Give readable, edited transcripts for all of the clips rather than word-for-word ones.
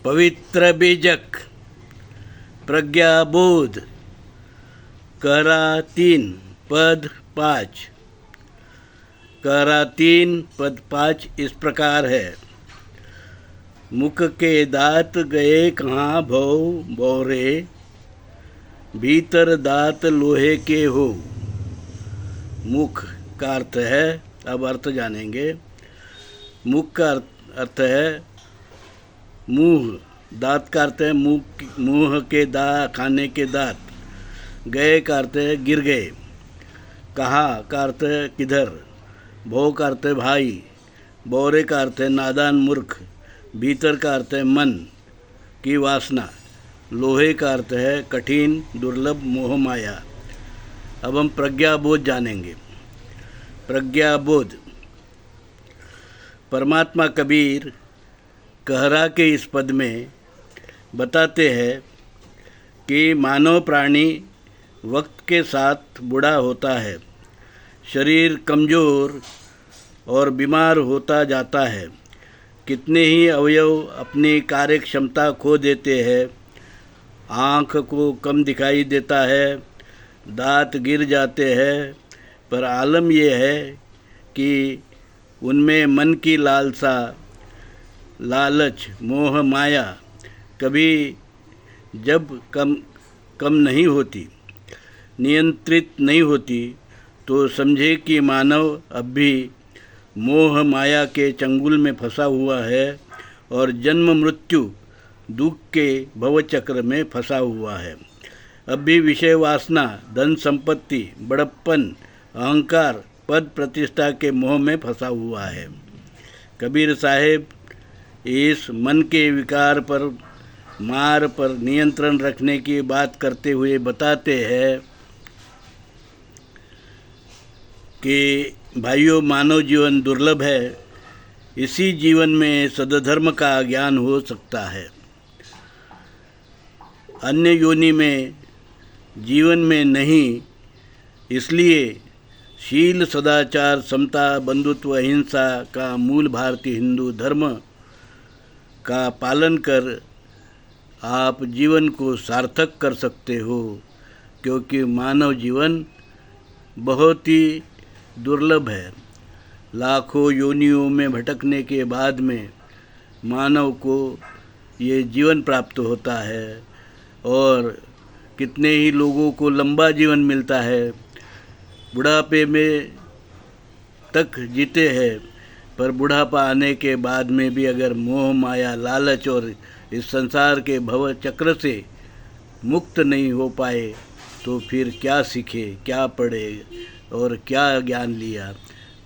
पवित्र बीजक प्रज्ञाबोध कहरा 3 पद 5। कहरा 3 पद 5 इस प्रकार है। मुख के दांत गए कहाँ भव बौरे, भीतर दांत लोहे के हो। मुख का अर्थ है, अब अर्थ जानेंगे। मुख का अर्थ है मुंह, दांत का अर्थ है मुंह के खाने के दांत। गए का अर्थ है गिर गए। कहाँ का अर्थ है किधर। भव का अर्थ है भाई। बौरे का अर्थ है नादान मूर्ख। भीतर का अर्थ है मन की वासना। लोहे का अर्थ है कठिन दुर्लभ मोह माया। अब हम प्रज्ञाबोध जानेंगे। प्रज्ञाबोध परमात्मा कबीर कहरा के इस पद में बताते हैं कि मानव प्राणी वक्त के साथ बूढ़ा होता है, शरीर कमज़ोर और बीमार होता जाता है। कितने ही अवयव अपनी कार्य क्षमता खो देते हैं। आँख को कम दिखाई देता है, दांत गिर जाते हैं, पर आलम यह है कि उनमें मन की लालसा, लालच, मोह माया कभी जब कम नहीं होती, नियंत्रित नहीं होती, तो समझे कि मानव अब भी मोह माया के चंगुल में फंसा हुआ है और जन्म मृत्यु दुख के भवचक्र में फंसा हुआ है। अब भी विषय वासना, धन संपत्ति, बड़प्पन, अहंकार, पद प्रतिष्ठा के मोह में फंसा हुआ है। कबीर साहेब इस मन के विकार पर, मार पर नियंत्रण रखने की बात करते हुए बताते हैं कि भाइयों, मानव जीवन दुर्लभ है। इसी जीवन में सदधर्म का ज्ञान हो सकता है। अन्य योनि में जीवन में नहीं। इसलिए शील, सदाचार, समता, बंधुत्व, अहिंसा का मूल भारतीय हिंदू धर्म का पालन कर आप जीवन को सार्थक कर सकते हो, क्योंकि मानव जीवन बहुत ही दुर्लभ है। लाखों योनियों में भटकने के बाद में मानव को ये जीवन प्राप्त होता है और कितने ही लोगों को लंबा जीवन मिलता है, बुढ़ापे में तक जीते हैं, पर बुढ़ापा आने के बाद में भी अगर मोह माया, लालच और इस संसार के भव चक्र से मुक्त नहीं हो पाए तो फिर क्या सीखे, क्या पढ़े और क्या ज्ञान लिया।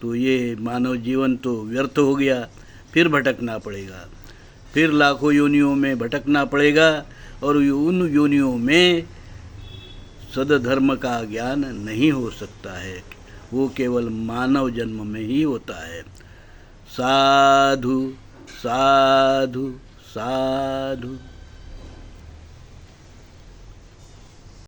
तो ये मानव जीवन तो व्यर्थ हो गया। फिर भटकना पड़ेगा, फिर लाखों योनियों में भटकना पड़ेगा और उन योनियों में सदधर्म का ज्ञान नहीं हो सकता है। वो केवल मानव जन्म में ही होता है। साधु साधु साधु।